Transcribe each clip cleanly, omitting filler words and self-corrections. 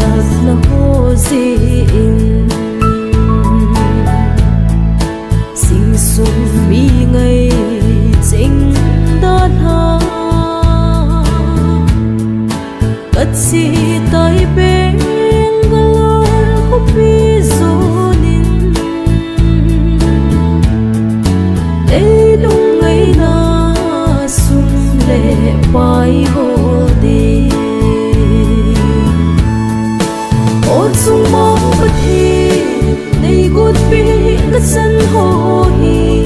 sắc là hồ gì in sinh sung mi ngày chính đan ha cất si tay bên galon khúc bi zonin đây đúng ngày na sung lệ bay hồ đi ôn sung mong bất hi này gút bi cất sân hồ hi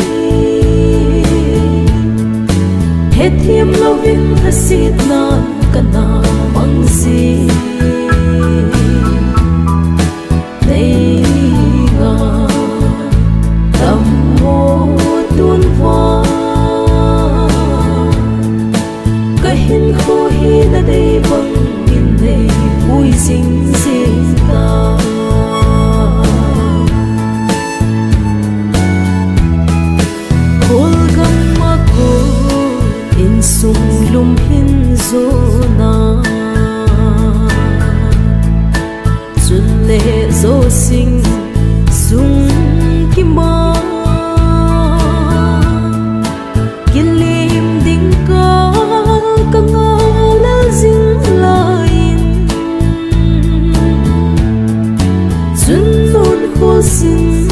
hết hiểm lo vinh thật xịt nan kana mang gì đây ngà tâm hồ tuôn hoa cái hình khô hi là đây bằng nhìn này vui xinh xinh ta khol gam ma ko insung lum hin zona chun le zo sing sung kima kilim ding ka kangal zing lain chun non khol sin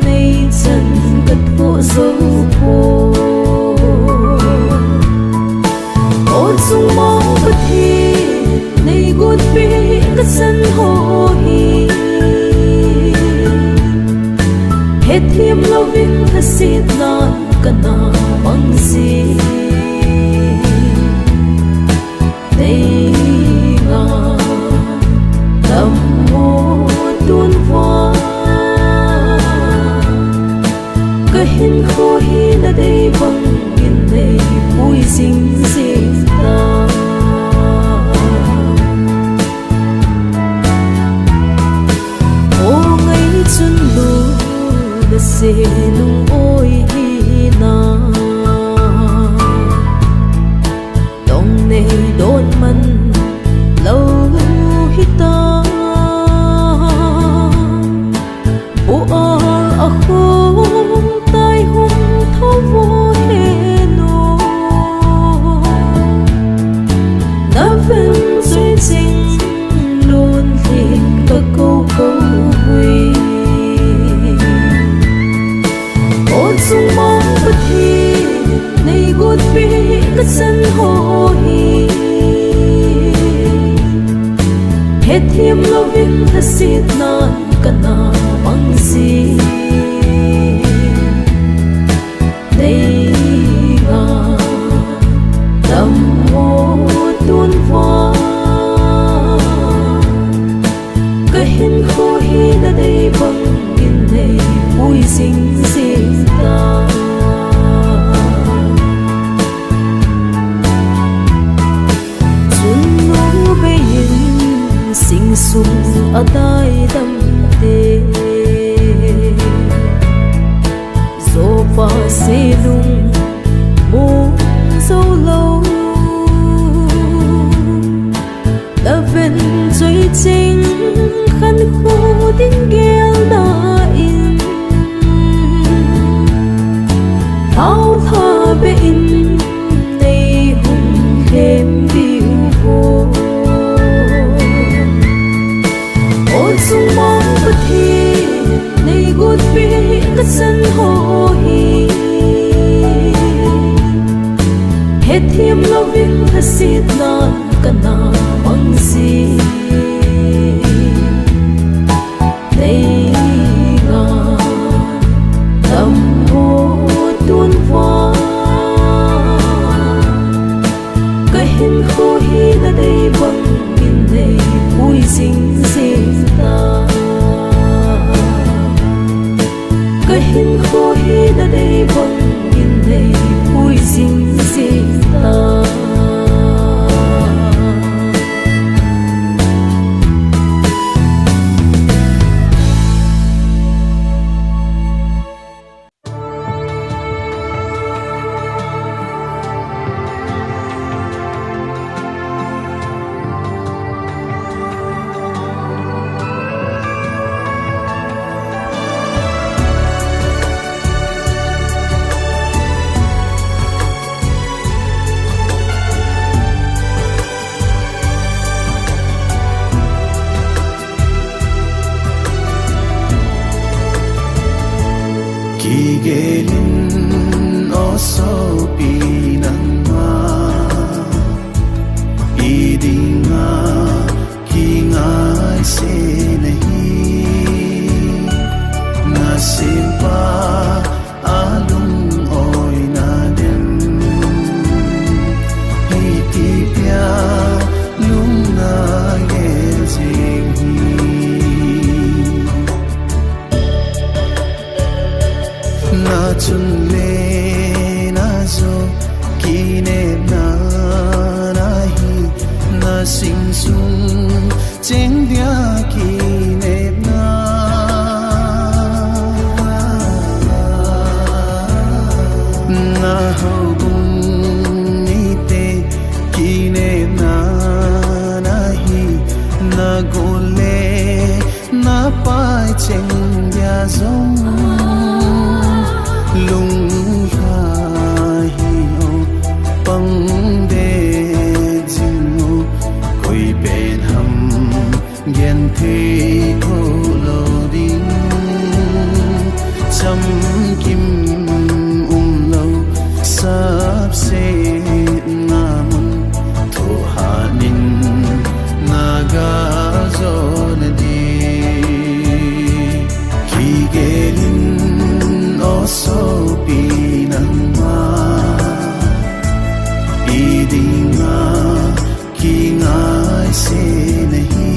nei chan kat ho zo po ôn sung mong bất hi này gút bi cất sân hồ hi hết hiểm lo vinh thật xịt nan kana mang gì đây ngà tâm hồ tuôn hoa cái hình khô hi là đây bằng nhìn này vui xinh xinh ta ô ngày chân lu đã sẽ nung ôi hi na đông này đốn man lâu hi ta bộ a khô tai hùng thâu vô hè nô đã vẫn duyên sinh luôn liền các câu câu huy ôn sung mong bất hi này gút bi cất sân hồ hi hết hiểm lo vinh thật xịt nan kana mang gì đây ngà tâm hồ tuôn hoa cái hình khô hi là đây bằng nhìn này vui xinh xinh ta chun nô bê yin sinh sung ở tai tâm tê dô pa xê lung mô dâu lâu đã ven dối chính khăn khô tiếng gheo na in thao tha bê in đây hùng thêm biêu vô ôn sung mong bất hi này gút bi cất sân hồ hi hết hiểm lo vinh thật xịt nan kana mang gì đây ngà tâm hồ tuôn hoa cái hình khô hi là đây bằng nhìn này vui xinh xinh ta cái hình khô hi là đây bằng nhìn này vui xinh xinh ta se nahi na simpa alung oi na dem hiti pia lung na yel jing na chun le na zo kine na nahi na sing sung cheng dia kine na na ho bung ni te kine na nahi na gole na pai cheng dia zong lung ha hi o pang de jing o koi ben ham gen the ko lo ding cham kim lo sap se na mun tho ha nin na ga zo na di ki gelin so pinangma idinga kingai se nahi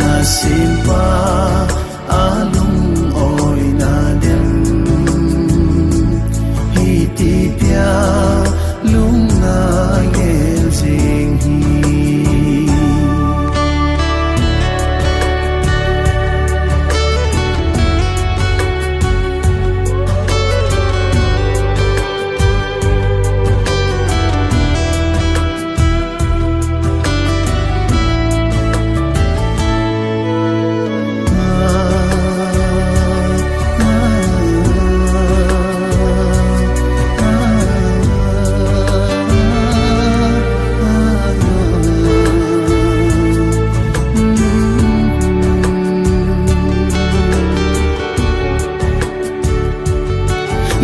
na simpa alung oi na dem hiti pia lung na yel jing hi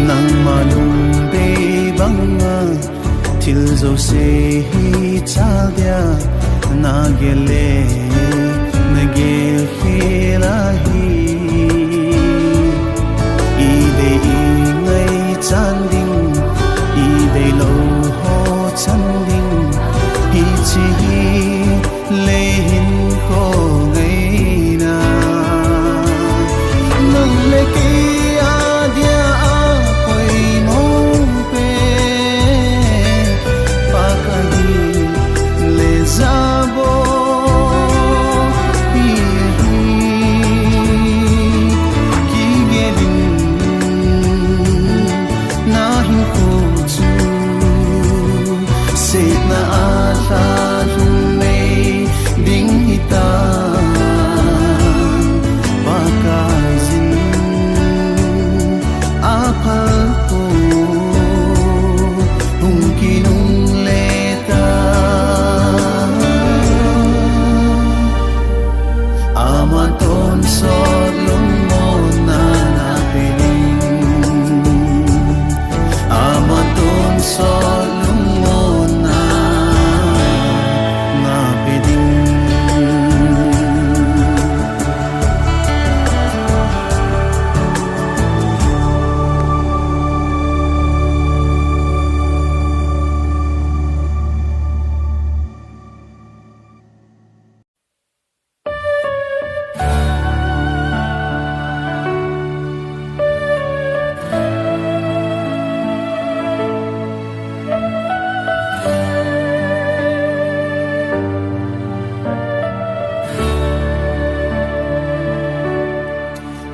nang malung be banga til zo se hi cha dia na gele na gel khela hi I de ngai chan ding I de lo ho chan ding hi chi hi le hin ko ngai na nang le ki a dia zabo hi ki gelin na hin ko chu se na ata me ding ita baka zin apa ko hung kinung leta amaton so lung mo na piling amaton so lung mo na piling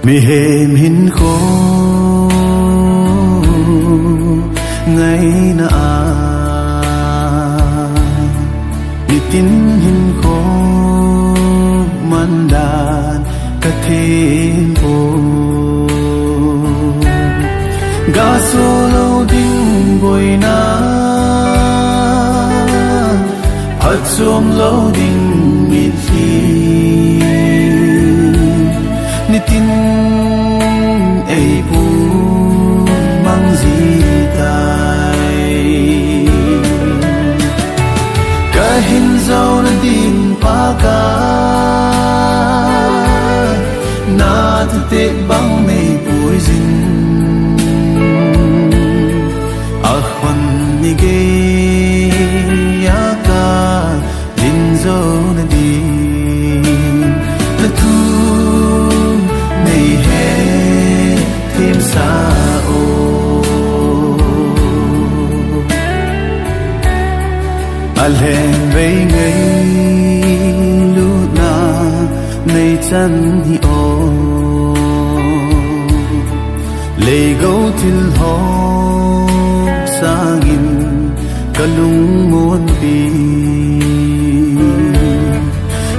mi hem hin ko ngày na a mi tin hin ko man dan ka thêm po ga so lo ding boy na phat som lo ding mi thi ni tin ei pu mang gì tai ka hin zo na din pa ka te bang nei pui zin a khon ni ge ya ka din zo na di na tu nei he tim sa o al hen vei ngai lu na nei chan hi o le go til ho sangin kalung mon pi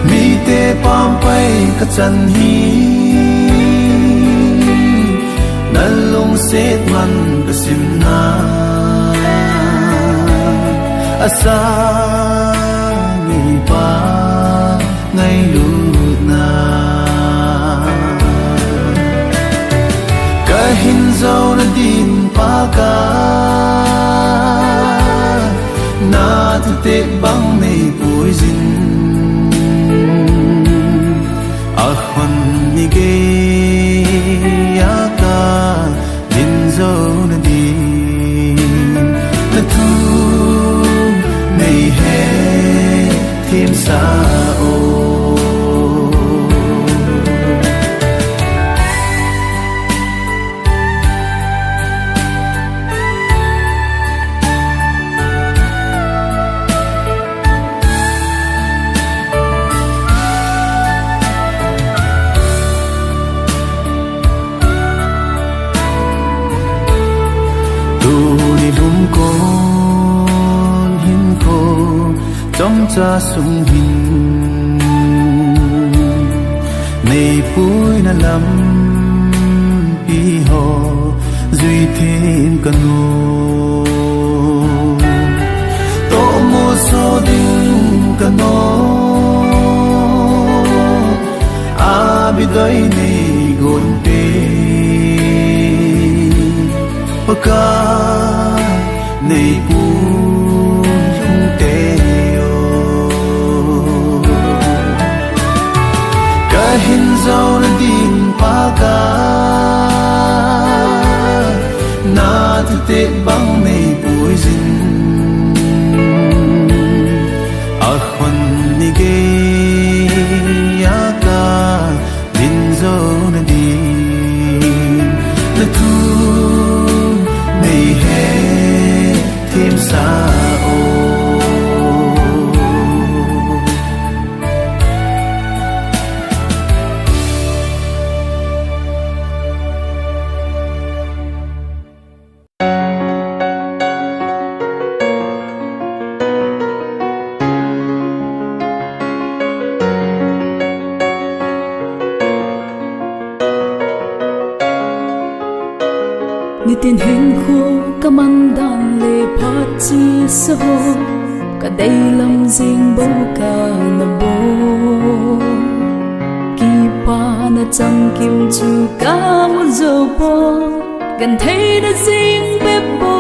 mi te pam pai ka chan hi nalung set man ka sim na asa mi pa ngai lu na ka hin zo na din pa ka na te bang nei pui zin a khon ni ge ya ka din zo na din na tu nei he tim sa o con hin khô trong cha sung hin nei pui na lam pi ho duy thêm cần ngô to mo so ding cần ngô a bi doi nei gon pe ka nei pu lung te yo ka hin zo na din pa ka na te bang nei pui zin a khon ni ge ya ka din zo na din na tu nei he tim sa o ni tin hen khô ka man dan le phat chi so ka dei lam jing bo ka na bo ki pa na chang kim chu ka mu zo po gan thei na jing be bo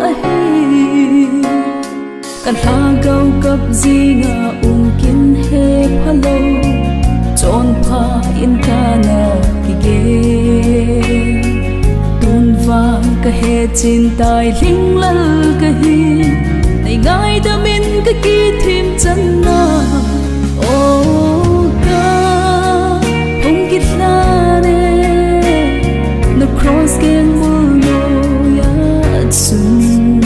a hi kan ha gau kap jinga kin he phalo chon pha in ka na ki ge vang ka he chin tai ling lal ka hi nei ngai da min ka ki thim chan na o ka hong ki la ne no cross ken mu no ya sun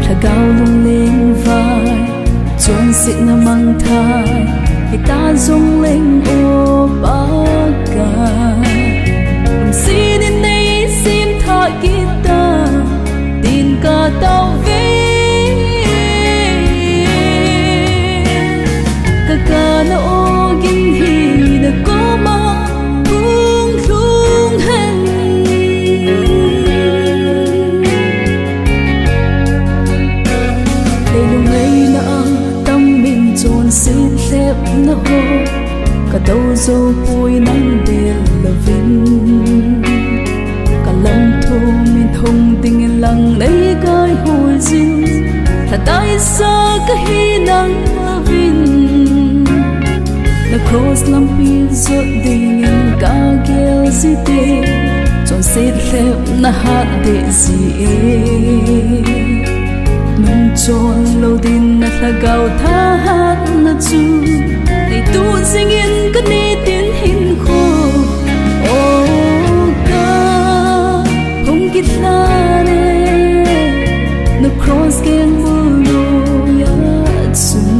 tha gao lung lên vai chon sit na mang thai he ta zong leng o ba ka xin in kita tin ka tao ve ka na o gin hi na ko ma bung lung hen le lung lei na tâm mình chôn xin lep na ho ka đâu zo pui nang de la vin lâm thu min hồng tình lặng lấy cái hồi dinh thật tại sao cái hi nắng vin là cross lampi zo ding in ka gel zite chon sit lep na hat de zi nung chon lo din na thagau tha hat na chu nei tu sing in ka ni tin hin kho o ka hong kit la ne no cross gen bu lo ya sun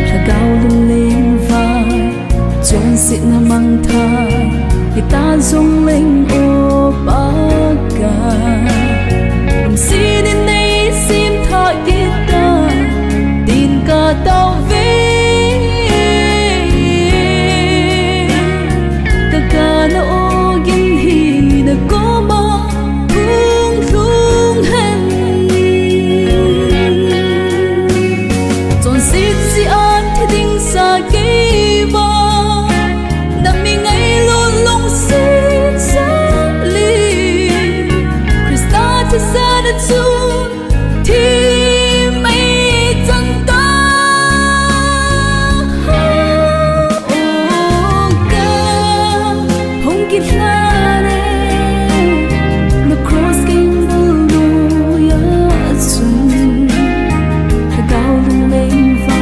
thagau lung leng vai chon sit na mang tha ta dung linh ô ba ca si đến đây sim thọ kita tin ca tao về ca ca na ô gin hi na có ma hung hung hen chọn sit si an thì ding sa cây ba nằm mi ngay luôn long sit sa li Krista thì sa đã chu thì mấy chân ta ô ca hong kit la ne no cross game lu ya sun thagau lung lên va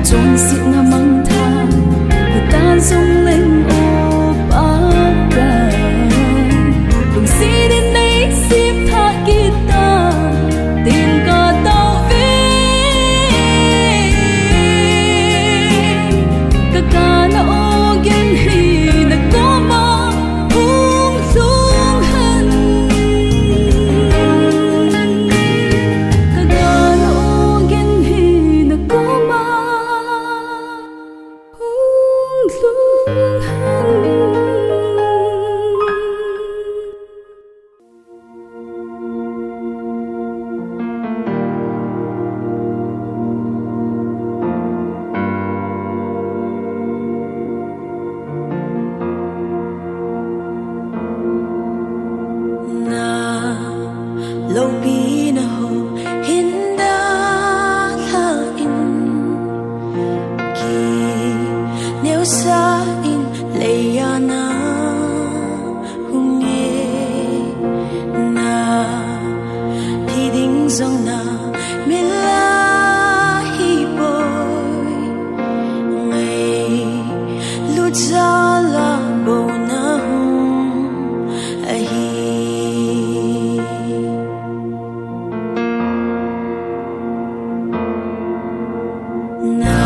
chọn sit na mang tha ta dung lên ô ba ca đừng si đến đây sim tha kita tin ca tao về ca ca na ô gen hi na có ma hung hung han ca ca na ô gen hi na có ma hung hung han na lâu bi na ho hin da la in ki nêu sa in leya na hung ye na thi ding zong na min la hi boy ngay lut za la bo na a hi na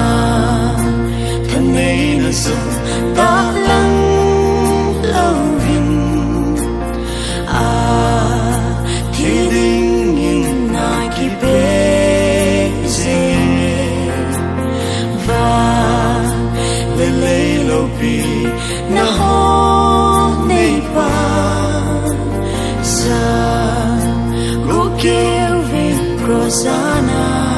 thân này na sung ta lăng lâu vinh à thì đinh in na ki bê dê và lê lê lâu bi na ho nei pa sa go kêu về crozana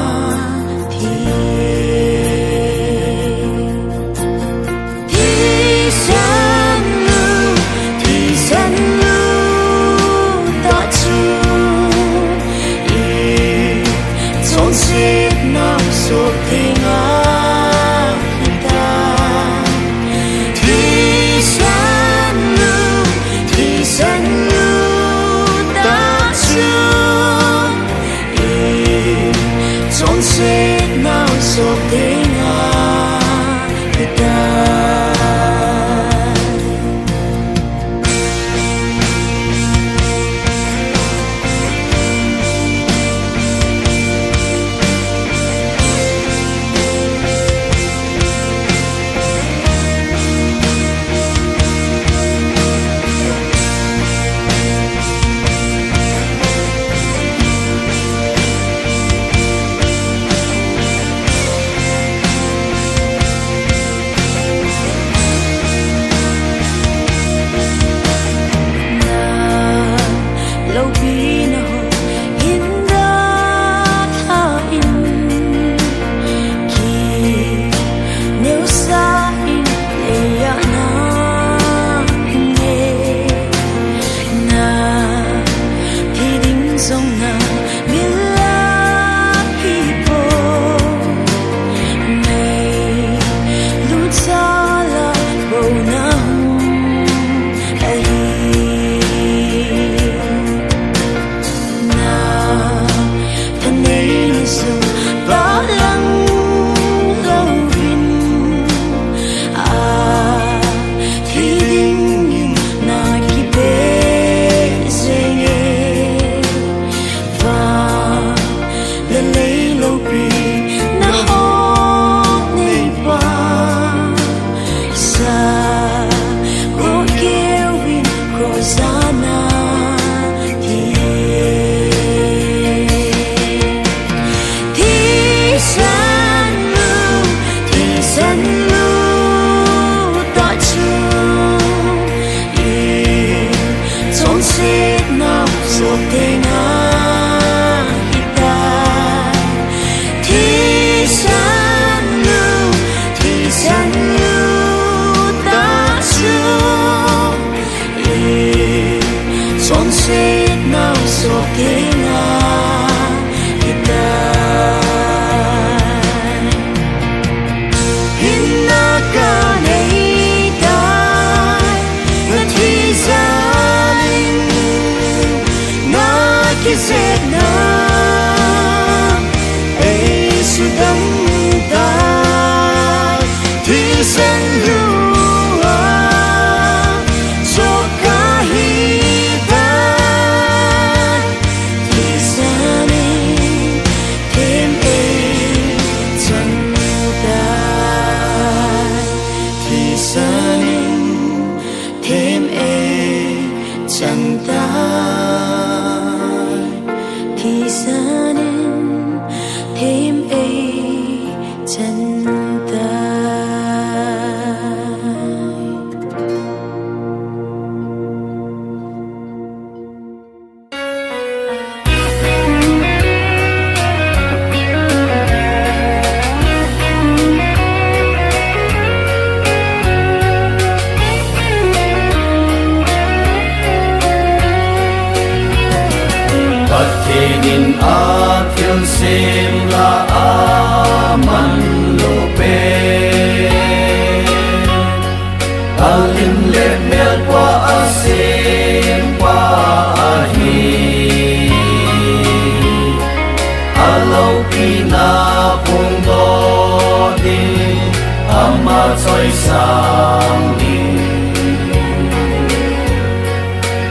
Vahchoi sang đi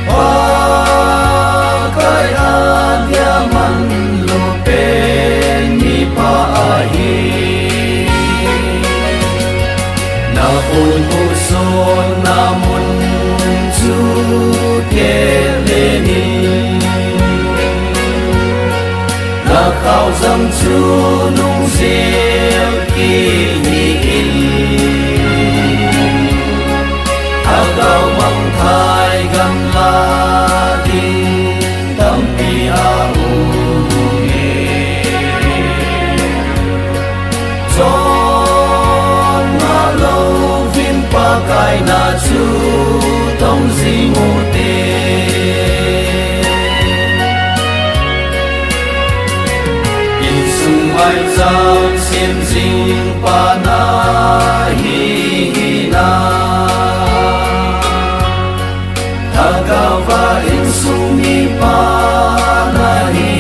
Pakai adia man lupe ni paahi Na uson namun chu keleni Na khao dâm chu nung diệu kỳ Agao mang thai gam la đi tâm pi a u nghe Chọn ngã lâu vin pa kai na chu tông di mô tê Insung mai giang xiêm dinh pa na hi na Tagawa insung mi pa na hi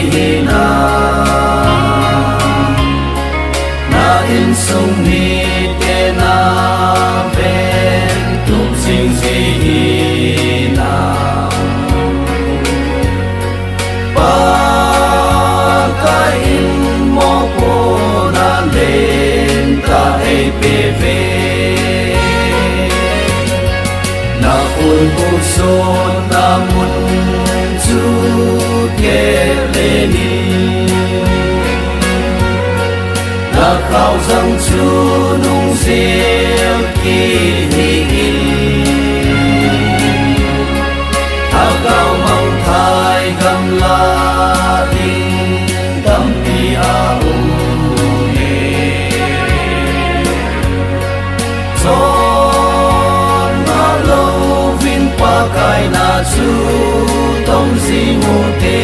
na Na insung mi te na ven tum sing si na Pa ka in mo po na len ta ei pe ve Na uson namun chu keleni Na khao dâm chu nung diệu kỳ Agao mang thai gam la đi tâm pi a u nghe Pakai na chu tông di mô tê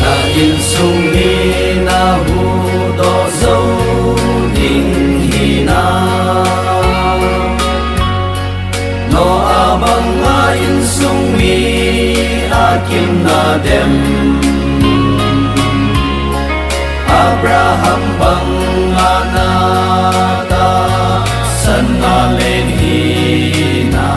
Na insung ni na hu do dâu dinh hi na No abang nga insung mi akim na dem Abraham bang anata san alen hina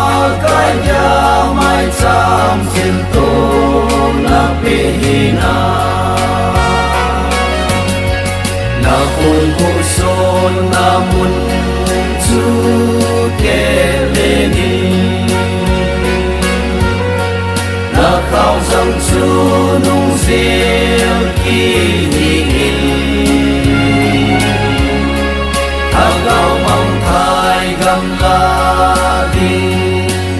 Pagkaya may cham sinto na pihina Na uson namun chu keleni Na khao dâm chu nung diệu kỳ Agao mang thai gam la đi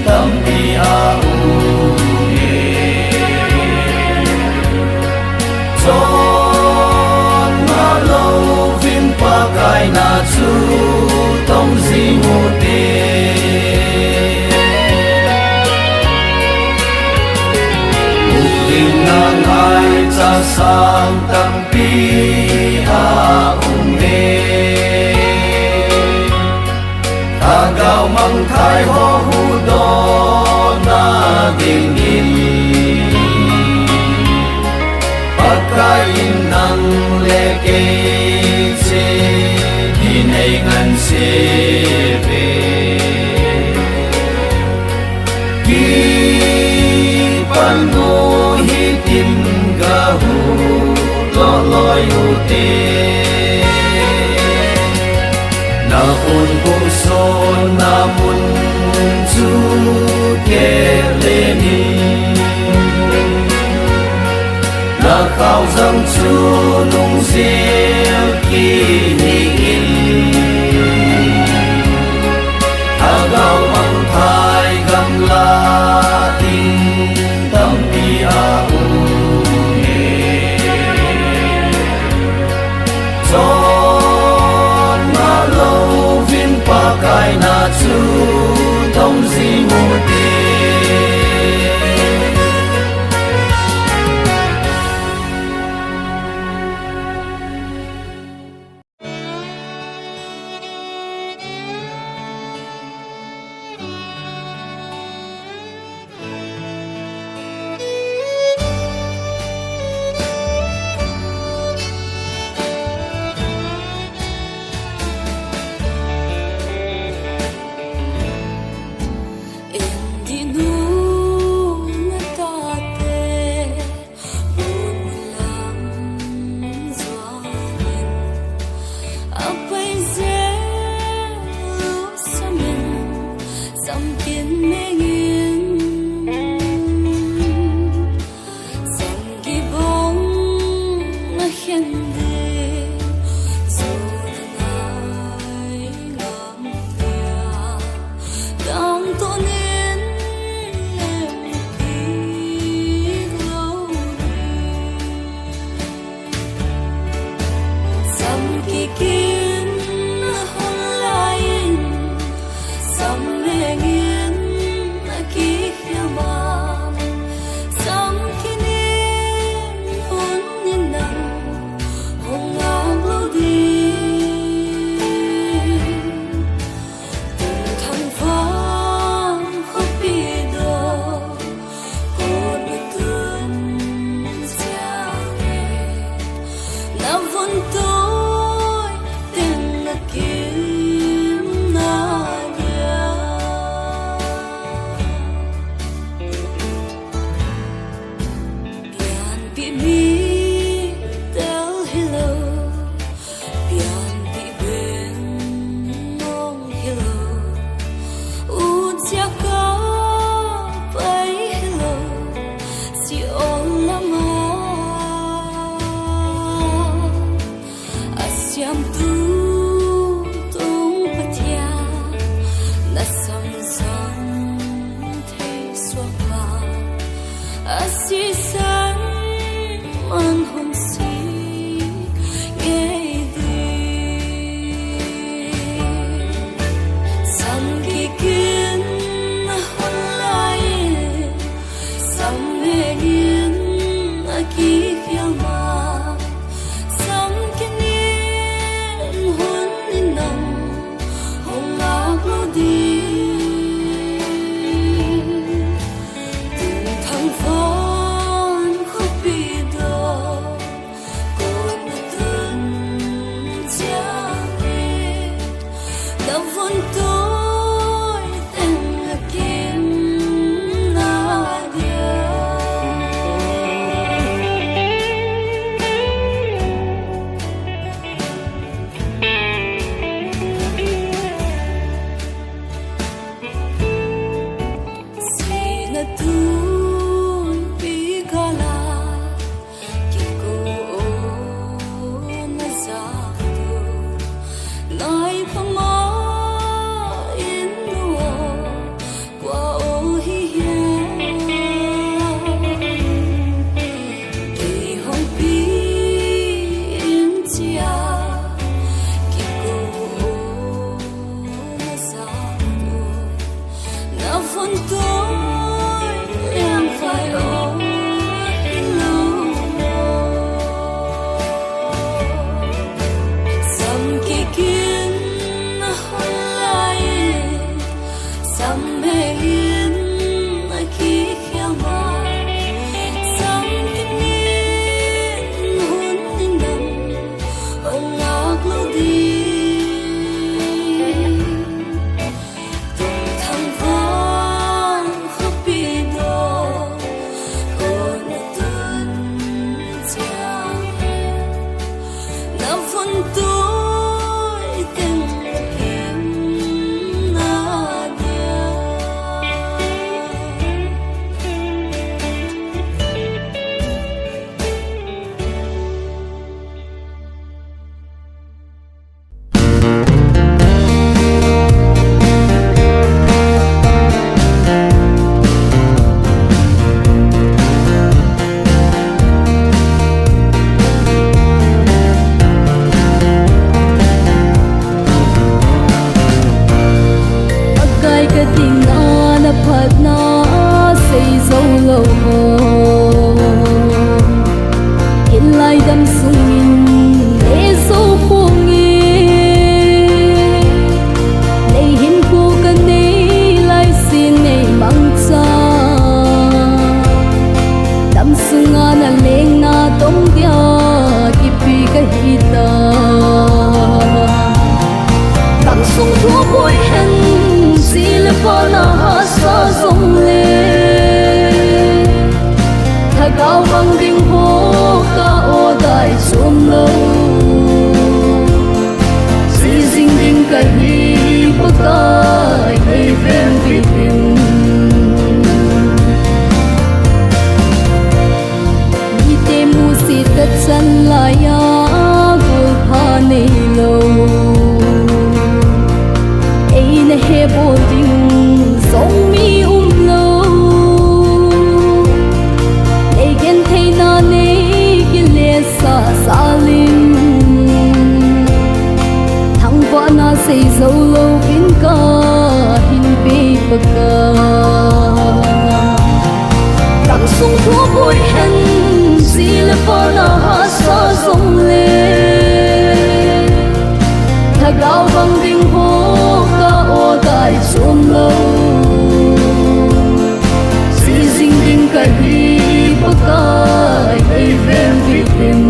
tâm pi a u nghe Pakai na chu tông di mô tê Mục tình na ngai cha sang tâm pi a ung nê Agao mang thai ho hu do na ding in Pakai nang le ke Dinay ngan sebe Ki panu hitim gahu Loloy ute Na uson namun chu keleni Na khao dâm chu nung diệu kỳ Agao mang thai gam la đi tâm pi a u nghe Chọn ngã lâu vin pakai na chu tông di mô tê ti mi tel hello pian ti ben mong hello u chia ka pai hello si on lama asiam tu tung patia na sam sam thấy xóa qua asi san man hom si nghe đi sam ki kin hon lai sam me yin a ki khiang ma sam kin yin hon in nam hong ngak lo đi thằng phán khóc bị đau còn từng chia biệt đã vun tôi tên là kim Nadia si na tu bi gala ki ko na sa tu nai pa ma in lo qua ô hi ki hong pi in chia ki ko na sa tu na vun tôi em phải ôm hello sam ki kin hon lai sam me yin a ki khiang ma sam kin yin hun in nam hong ngak lo đi tung thang vang khóc bị đau còn từng chia biệt đã vun tôi tên là kim Nadia Akai ka ting na phat na sei zo lo ho in lai dam sung in e zo khong nei hin ko ka nei lai sin nei mang cha dam sunga na leng na tong dia ki pi ka hi ta dam sung thua boi hen si le pa na ha sa song le tha gao bang ding ho ka o dai sum lo si sing ding ka hi pa ka hi ven vi hin ni te mu si ta chan la ya gul pha nei lo ei na he bo ding song mi lo ei gen thei na nei ki le sa salim thang va na sei zo lo in ka hin pe pa ka tam sung thua boi hen si le pa na ha sa song le tha gao bang ding ho ka o dai sum lo si sing ding ka hi pa ka hi ven vi hin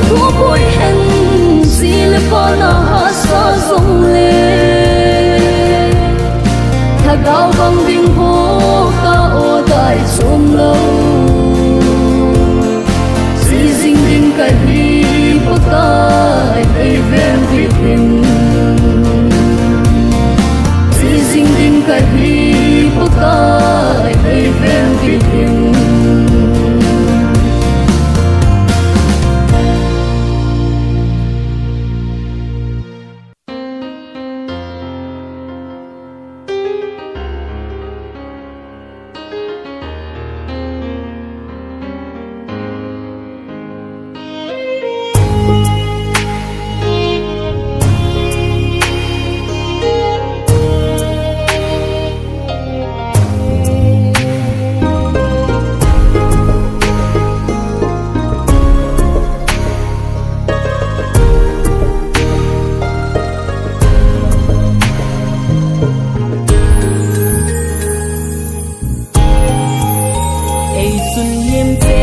khu bụi hẹn gì là con hát xa rong lê thà gạo bằng đình hô ca ô tại chôm lâu si dinh đình cái vi bác cái cây ven vi tình si dinh đình cái vi bác cái cây ven vi tình Insung Genthei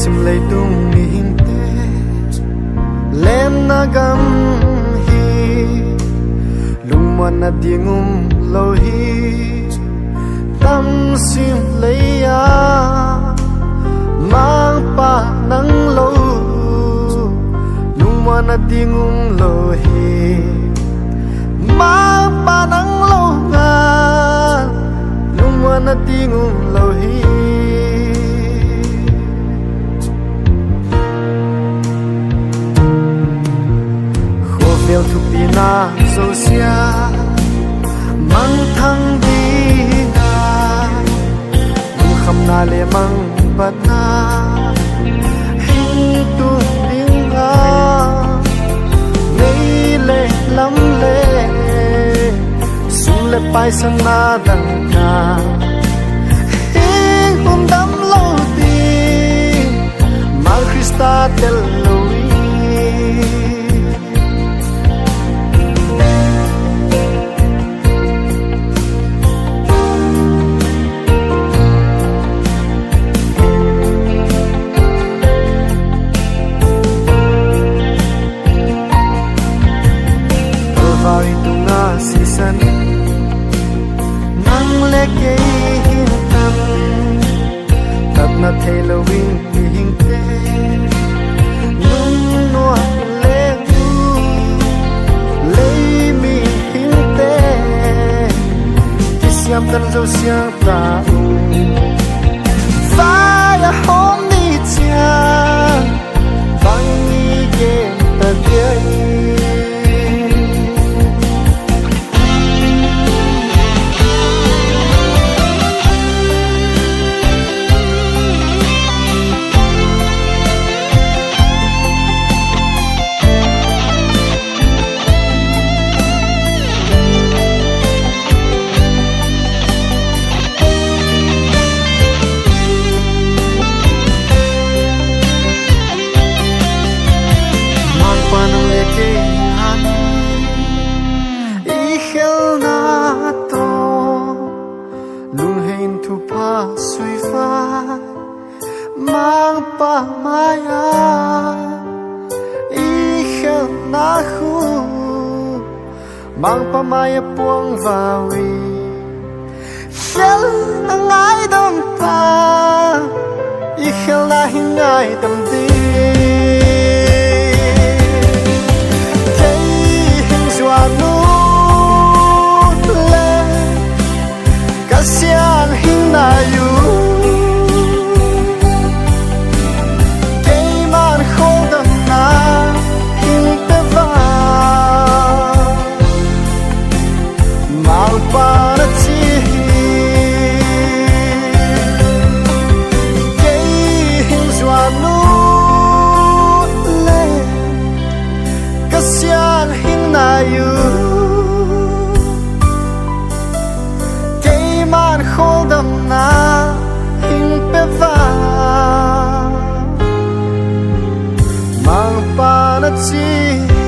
sim lấy tung mi hình tê lem na gam hi lung man na dingum lo hi tâm sim lấy ya mang pa nang lo lung man na dingum lo hi mang pa nang lo nga lung man na dingum lo hi Bèo thục đi na dâu xia mang thăng đi na nung khăm na lệ mang bát na hình tu tiếng na ngây lệ lắm lệ sung lệ bay sang na đằng na hình cùng đắm lâu đi mang Christa tel lâu season nang le ke hin tam tat na thelo wing ti hing te nung no le tu le mi hing te ti siam kan zo siang ta fa ya hom ni chia bang ni ke ta dia mang pa maya ikhel na khu mang pa maya puang vawi khel ngai dam pa ikhel na hingai dam di kei hing zwa nu le kasian hing na yu mang pa na chi